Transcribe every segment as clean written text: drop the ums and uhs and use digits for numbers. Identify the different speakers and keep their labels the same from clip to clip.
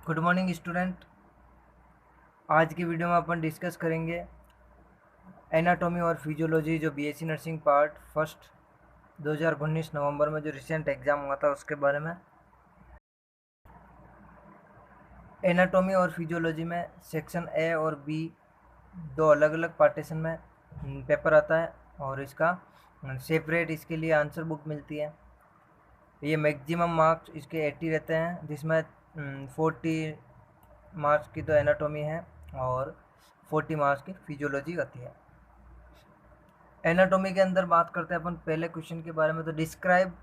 Speaker 1: Good morning student. आज की video में अपन डिस्कस करेंगे एनाटॉमी और फिजियोलॉजी जो बीएससी नर्सिंग पार्ट फर्स्ट 2019 नवंबर में जो रिसेंट एग्ज़ाम हुआ था उसके बारे में। एनाटॉमी और फिजियोलॉजी में सेक्शन ए और बी दो अलग अलग पार्टीशन में पेपर आता है और इसका सेपरेट इसके लिए आंसर बुक मिलती है। ये मैक्सिमम मार्क्स इसके 80 रहते हैं, जिसमें 40 मार्क्स की तो एनाटॉमी है और 40 मार्क्स की फिजियोलॉजी आती है। एनाटॉमी के अंदर बात करते हैं अपन पहले क्वेश्चन के बारे में। तो describe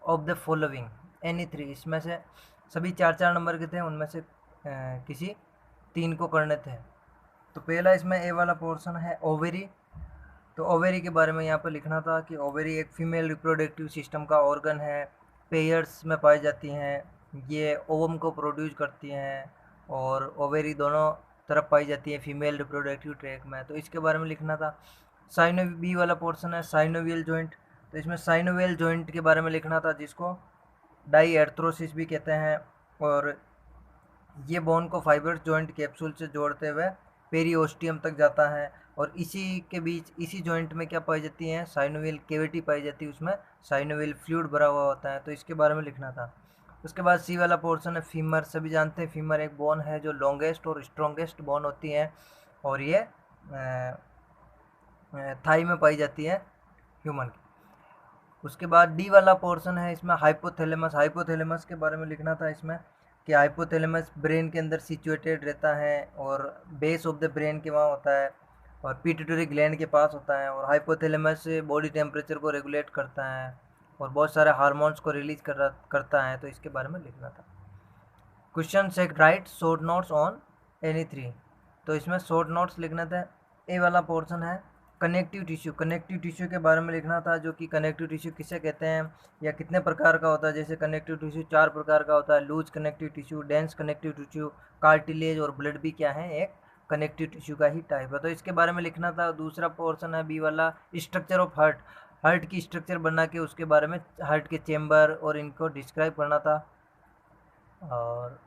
Speaker 1: of the following any three, इसमें से सभी चार चार नंबर के थे, उनमें से किसी तीन को करने थे। तो पहला इसमें ए वाला पोर्शन है ओवेरी। तो ओवेरी के बारे में यहाँ पर लिखना था कि ओवेरी एक फीमेल रिप्रोडक्टिव सिस्टम का ऑर्गन है, पेयर्स में पाई जाती हैं, ये ओवम को प्रोड्यूस करती हैं और ओवेरी दोनों तरफ पाई जाती है फीमेल रिप्रोडक्टिव ट्रैक में। तो इसके बारे में लिखना था। साइनो बी वाला पोर्शन है साइनोवियल जॉइंट। तो इसमें साइनोवियल जॉइंट के बारे में लिखना था, जिसको डाईएर्थ्रोसिस भी कहते हैं, और ये बोन को फाइबर जॉइंट कैप्सूल से जोड़ते हुए पेरियोस्टियम तक जाता है और इसी के बीच इसी जॉइंट में क्या पाई जाती है, साइनोवियल कैविटी पाई जाती है, उसमें साइनोवियल फ्लूइड भरा हुआ होता है। तो इसके बारे में लिखना था। उसके बाद सी वाला पोर्शन है फीमर। सभी जानते हैं फीमर एक बोन है जो लॉन्गेस्ट और स्ट्रॉन्गेस्ट बोन होती है और ये थाई में पाई जाती है ह्यूमन की। उसके बाद डी वाला पोर्शन है, इसमें हाइपोथैलेमस। हाइपोथैलेमस के बारे में लिखना था इसमें कि हाइपोथैलेमस ब्रेन के अंदर सिचुएटेड रहता है और बेस ऑफ द ब्रेन के वहाँ होता है और पिट्यूटरी ग्लैंड के पास होता है, और हाइपोथैलेमस बॉडी टेम्परेचर को रेगुलेट करता है और बहुत सारे हार्मोन्स को रिलीज करता है। तो इसके बारे में लिखना था। Question sec write short notes on any three. तो इसमें शॉर्ट नोट्स लिखना था। ए वाला पोर्शन है कनेक्टिव टिश्यू। कनेक्टिव टिश्यू के बारे में लिखना था, जो कि कनेक्टिव टिश्यू किसे कहते हैं या कितने प्रकार का होता है। जैसे कनेक्टिव टिश्यू चार प्रकार का होता है, loose connective tissue, dense connective tissue, cartilage और ब्लड भी क्या है, एक कनेक्टिव टिश्यू का ही टाइप है। तो इसके बारे में लिखना था। दूसरा पोर्शन है बी वाला स्ट्रक्चर ऑफ हार्ट। हार्ट की स्ट्रक्चर बना के उसके बारे में हार्ट के चेम्बर और इनको डिस्क्राइब करना था। और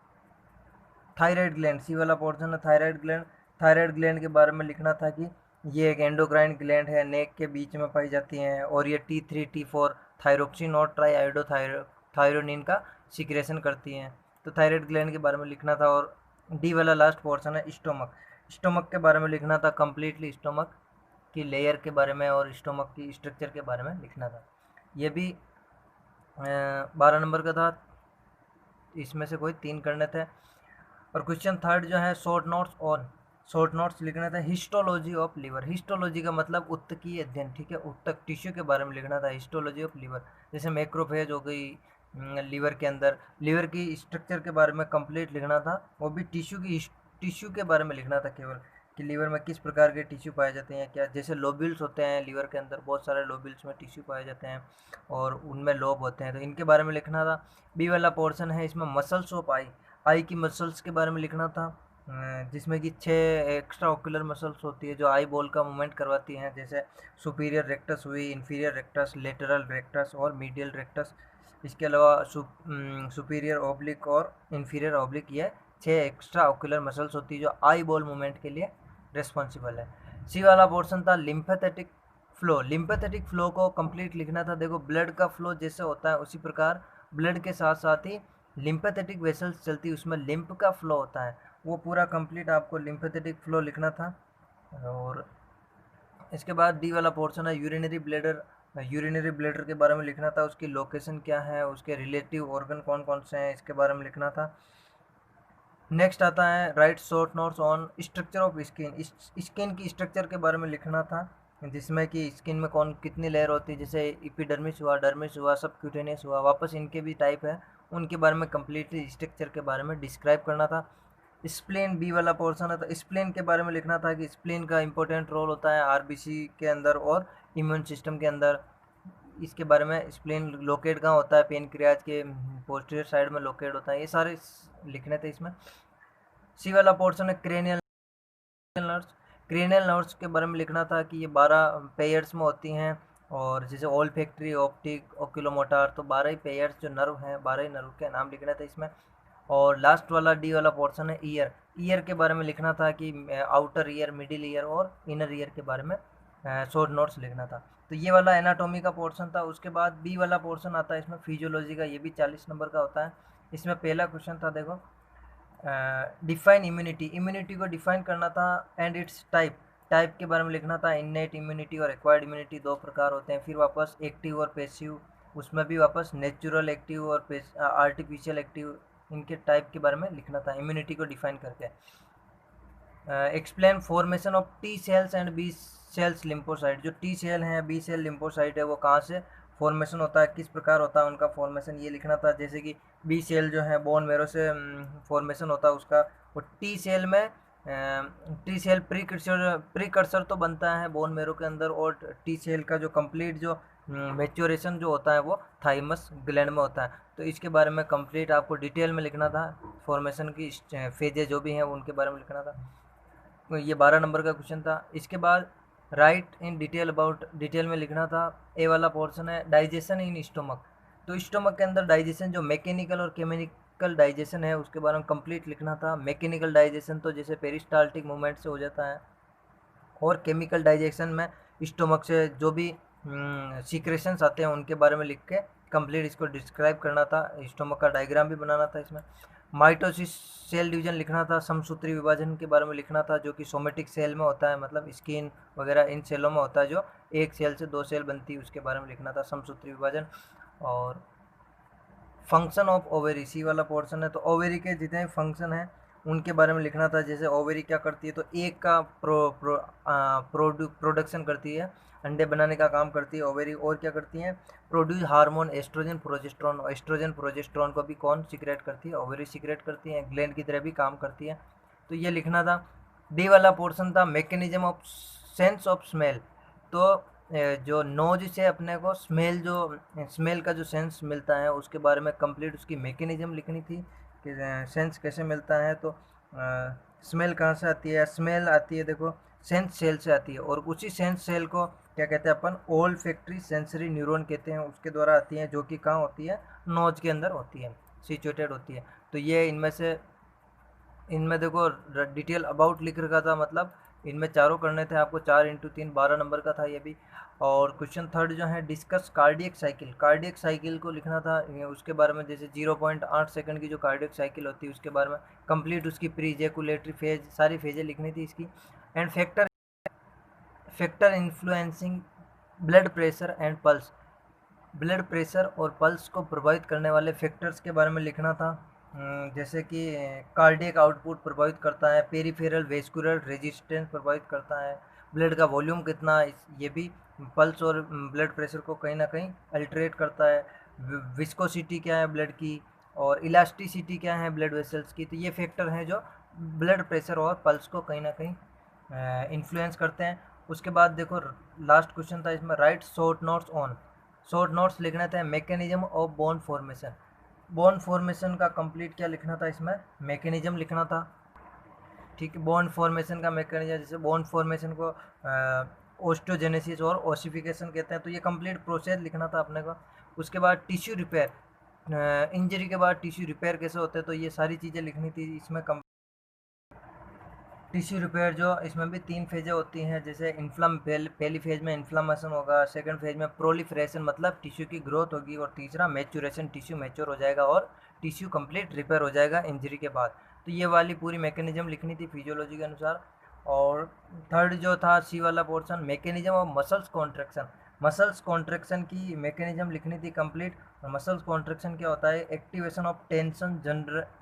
Speaker 1: थायराइड ग्लैंड, सी वाला पोर्शन है थायराइड ग्लैंड। थायराइड ग्लैंड के बारे में लिखना था कि ये एक एंडोक्राइन ग्लैंड है, नेक के बीच में पाई जाती हैं और ये T3 T4 थायरोक्सिन और ट्राई आयोडो थायरोनिन का सिक्रेशन करती हैं। तो थायराइड ग्लैंड के बारे में लिखना था। और डी वाला लास्ट पोर्शन है स्टोमक। स्टोमक के बारे में लिखना था, कम्प्लीटली स्टोमक की लेयर के बारे में और स्टोमक की स्ट्रक्चर के बारे में लिखना था। ये भी 12 नंबर का था, इसमें से कोई तीन करने थे। और क्वेश्चन थर्ड जो है short notes on, short notes लिखना था हिस्टोलॉजी ऑफ लिवर। हिस्टोलॉजी का मतलब उत्तकीय अध्ययन, ठीक है, उत्तक टिश्यू के बारे में लिखना था, हिस्टोलॉजी ऑफ लिवर। जैसे मैक्रोफेज हो गई लिवर के अंदर, लिवर की स्ट्रक्चर के बारे में कंप्लीट लिखना था। वो भी टिश्यू के बारे में लिखना था केवल, कि लीवर में किस प्रकार के टिश्यू पाए जाते हैं, क्या जैसे लोबिल्स होते हैं लीवर के अंदर, बहुत सारे लोबिल्स में टिश्यू पाए जाते हैं और उनमें लोब होते हैं, तो इनके बारे में लिखना था। बी वाला पोर्शन है इसमें मसल्स ऑफ आई। आई की मसल्स के बारे में लिखना था, जिसमें कि 6 एक्स्ट्रा ऑक्यूलर मसल्स होती है जो आई बॉल का मूवमेंट करवाती हैं, जैसे सुपीरियर रेक्टस हुई, इन्फीरियर रेक्टस, लेटरल रेक्टस और मीडियल रेक्टस। इसके अलावा सुपीरियर ओब्लिक और इन्फीरियर ओब्लिक, ये 6 एक्स्ट्रा ऑक्यूलर मसल्स होती है जो आई बॉल मूवमेंट के लिए रिस्पॉन्सिबल है। सी वाला पोर्शन था लिम्फेथेटिक फ्लो। लिम्फेथेटिक फ्लो को कंप्लीट लिखना था। देखो ब्लड का फ्लो जैसे होता है उसी प्रकार ब्लड के साथ साथ ही लिम्फेथेटिक वेसल्स चलती है, उसमें लिम्फ का फ्लो होता है, वो पूरा कंप्लीट आपको लिम्फेथेटिक फ्लो लिखना था। और इसके बाद डी वाला पोर्शन है यूरिनरी ब्लैडर। यूरिनरी ब्लैडर के बारे में लिखना था, उसकी लोकेशन क्या है, उसके रिलेटिव ऑर्गन कौन कौन से हैं, इसके बारे में लिखना था। नेक्स्ट आता है right short notes on structure of skin. Skin की स्ट्रक्चर के बारे में लिखना था, जिसमें कि स्किन में कौन कितनी लेयर होती है, जैसे इपिडर्मिस हुआ, डर्मिस हुआ, सब क्यूटेनियस हुआ, वापस इनके भी टाइप है, उनके बारे में कम्प्लीटली स्ट्रक्चर के बारे में डिस्क्राइब करना था। स्प्लेन बी वाला पोर्शन है, तो स्प्लेन के बारे में लिखना था कि स्प्लेन का इंपॉर्टेंट रोल होता है आरबीसी के अंदर और इम्यून सिस्टम के अंदर। इसके बारे में स्प्लेन लोकेट कहाँ होता है, पेनक्रियाज के पोस्टीरियर साइड में लोकेट होता है, ये सारे लिखने थे इसमें। सी वाला पोर्शन है क्रेनियल नर्व्स। क्रेनियल नर्व्स के बारे में लिखना था कि ये 12 पेयर्स में होती हैं, और जैसे ऑल फैक्ट्री ऑप्टिक ओक्यूलोमोटर, तो 12 ही पेयर्स जो नर्व हैं, 12 ही नर्व के नाम लिखने थे इसमें। और लास्ट वाला डी वाला पोर्शन है ईयर। ईयर के बारे में लिखना था कि आउटर ईयर, मिडिल ईयर और इनर ईयर के बारे में शॉर्ट नोट्स लिखना था। तो ये वाला एनाटॉमी का पोर्शन था। उसके बाद बी वाला पोर्शन आता है इसमें फिजियोलॉजी का, ये भी 40 नंबर का होता है। इसमें पहला क्वेश्चन था देखो, डिफाइन इम्यूनिटी। इम्यूनिटी को डिफाइन करना था एंड इट्स टाइप। टाइप के बारे में लिखना था। इन्नेट इम्यूनिटी और एक्वायर्ड इम्यूनिटी दो प्रकार होते हैं। फिर वापस एक्टिव और पैसिव, उसमें भी वापस नेचुरल एक्टिव और आर्टिफिशियल एक्टिव, इनके टाइप के बारे में लिखना था इम्यूनिटी को डिफाइन करके। Explain formation of T cells and B cells lymphocyte. जो टी सेल हैं, बी सेल लिम्फोसाइट है, वो कहाँ से फॉर्मेशन होता है, किस प्रकार होता है उनका फॉर्मेशन, ये लिखना था। जैसे कि बी सेल जो है बोन मेरो से फॉर्मेशन होता है उसका, और टी सेल में टी सेल प्रीकर्सर तो बनता है बोन मेरो के अंदर, और टी सेल का जो कंप्लीट जो मेच्योरेशन जो होता है वो थाइमस ग्लैंड में होता है। तो इसके बारे में कंप्लीट आपको डिटेल में लिखना था। फॉर्मेशन की फेजेज जो भी हैं उनके बारे में लिखना था। तो ये 12 नंबर का क्वेश्चन था। इसके बाद right in detail about, detail में लिखना था। ए वाला पोर्शन है डाइजेशन इन स्टोमक। तो स्टोमक के अंदर डाइजेशन जो मैकेनिकल और केमिकल डाइजेशन है उसके बारे में कंप्लीट लिखना था। मैकेनिकल डाइजेशन तो जैसे पेरिस्टाल्टिक मूवमेंट से हो जाता है, और केमिकल डाइजेशन में स्टोमक से जो भी सीक्रेशंस आते हैं उनके बारे में लिख के कंप्लीट इसको डिस्क्राइब करना था। स्टोमक का डायग्राम भी बनाना था इसमें। माइटोसिस सेल डिवीजन लिखना था। समसूत्री विभाजन के बारे में लिखना था, जो कि सोमेटिक सेल में होता है, मतलब स्किन वगैरह इन सेलों में होता है, जो एक सेल से दो सेल बनती है, उसके बारे में लिखना था समसूत्री विभाजन। और फंक्शन ऑफ ओवेरी, सी वाला पोर्शन है, तो ओवेरी के जितने फंक्शन हैं उनके बारे में लिखना था। जैसे ओवेरी क्या करती है, तो एक का प्रोडक्शन करती है, अंडे बनाने का काम करती है ओवेरी। और क्या करती है, produce hormone estrogen progesterone. Estrogen progesterone को भी कौन सीक्रेट करती है, ओवेरी सीक्रेट करती है, ग्लैंड की तरह भी काम करती है। तो ये लिखना था। डी वाला पोर्शन था mechanism of sense of smell. तो जो नोज से अपने को स्मेल, जो स्मेल का जो सेंस मिलता है उसके बारे में कंप्लीट उसकी मैकेनिज्म लिखनी थी कि सेंस कैसे मिलता है। तो स्मेल कहाँ से आती है, स्मेल आती है देखो सेंस सेल से आती है, और उसी सेंस सेल को क्या कहते हैं अपन, ओल फैक्ट्री सेंसरी न्यूरॉन कहते हैं, उसके द्वारा आती है, जो कि कहाँ होती है, नोज के अंदर होती है, सिचुएटेड होती है। तो ये इनमें देखो डिटेल अबाउट लिख रखा था, मतलब इनमें चारों करने थे आपको, 4x3 12 नंबर का था ये भी। और क्वेश्चन थर्ड जो है discuss cardiac cycle. Cardiac cycle को लिखना था, उसके बारे में जैसे 0.8 सेकंड की जो कार्डियक साइकिल होती है उसके बारे में कंप्लीट उसकी प्रीजेकुलेटरी फेज, सारी फेजें लिखनी थी इसकी। And factor factor influencing blood pressure and pulse. Blood pressure और पल्स को प्रभावित करने वाले फैक्टर्स के बारे में लिखना था। जैसे कि कार्डियक आउटपुट प्रभावित करता है, पेरिफेरल वेस्कुलर रेजिस्टेंस प्रभावित करता है, ब्लड का वॉल्यूम कितना, ये भी पल्स और ब्लड प्रेशर को कहीं ना कहीं अल्टरेट करता है। विस्कोसिटी क्या है ब्लड की, और इलास्टिसिटी क्या है ब्लड वेसल्स की। तो ये फैक्टर हैं जो ब्लड प्रेशर और पल्स को कहीं ना कहीं इन्फ्लुएंस करते हैं। उसके बाद देखो लास्ट क्वेश्चन था इसमें, right short notes on. Short notes लिखना था mechanism of bone formation. Bone formation का कंप्लीट क्या लिखना था इसमें, मैकेनिज्म लिखना था। ठीक है, बोन फॉर्मेशन का मैकेनिज्म, जैसे बोन फॉर्मेशन को ओस्टोजेनेसिस और ओसिफिकेशन कहते हैं, तो ये कंप्लीट प्रोसेस लिखना था अपने को। उसके बाद टिश्यू रिपेयर, इंजरी के बाद टिश्यू रिपेयर कैसे होते हैं, तो ये सारी चीज़ें लिखनी थी इसमें। टिश्यू रिपेयर जो इसमें भी 3 फेजें होती हैं, जैसे पहली फेज में इन्फ्लामेशन होगा, सेकंड फेज में प्रोलिफरेशन मतलब टिश्यू की ग्रोथ होगी, और तीसरा मैच्योरेशन, टिश्यू मैच्योर हो जाएगा और टिश्यू कंप्लीट रिपेयर हो जाएगा इंजरी के बाद। तो ये वाली पूरी मैकेनिज्म लिखनी थी फिजियोलॉजी के अनुसार। और थर्ड जो था सी वाला portion, mechanism of muscles contraction. Muscles contraction की मैकेनिज्म लिखनी थी कंप्लीट। मसल्स कॉन्ट्रैक्शन क्या होता है, activation of tension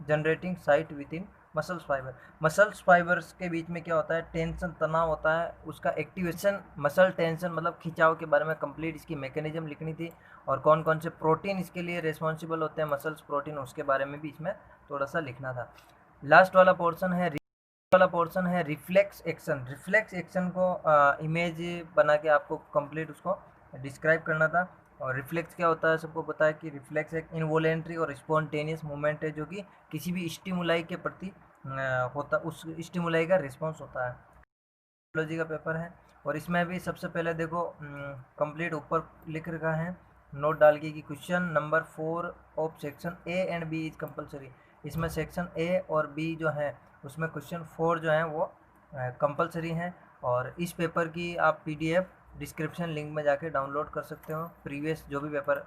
Speaker 1: generating site with in muscles fibre. Muscles fibres के बीच में क्या होता है, टेंशन तनाव होता है, उसका एक्टिवेशन, मसल टेंशन मतलब खिंचाव के बारे में कंप्लीट इसकी मैकेनिज्म लिखनी थी। और कौन कौन से प्रोटीन इसके लिए रिस्पॉन्सिबल होते हैं, मसल्स प्रोटीन, उसके बारे में भी इसमें थोड़ा सा लिखना था। लास्ट वाला पोर्शन है रिफ्लेक्स एक्शन। रिफ्लेक्स एक्शन को इमेज बना के आपको कंप्लीट उसको डिस्क्राइब करना था। और रिफ्लेक्स क्या होता है, सबको पता है कि रिफ्लेक्स एक इनवोलेंट्री और स्पॉन्टेनियस मूवमेंट है, जो कि किसी भी स्टिमुलाई के प्रति होता, उस स्टिमुलाई का रिस्पॉन्स होता है। बायोलॉजी का पेपर है, और इसमें भी सबसे पहले देखो कंप्लीट ऊपर लिख रखा है नोट डाल के कि question number 4 of section A and B is compulsory. इसमें सेक्शन ए और बी जो है उसमें क्वेश्चन 4 जो है वो कंपलसरी हैं। और इस पेपर की आप पीडीएफ डिस्क्रिप्शन लिंक में जाके डाउनलोड कर सकते हो। प्रीवियस जो भी पेपर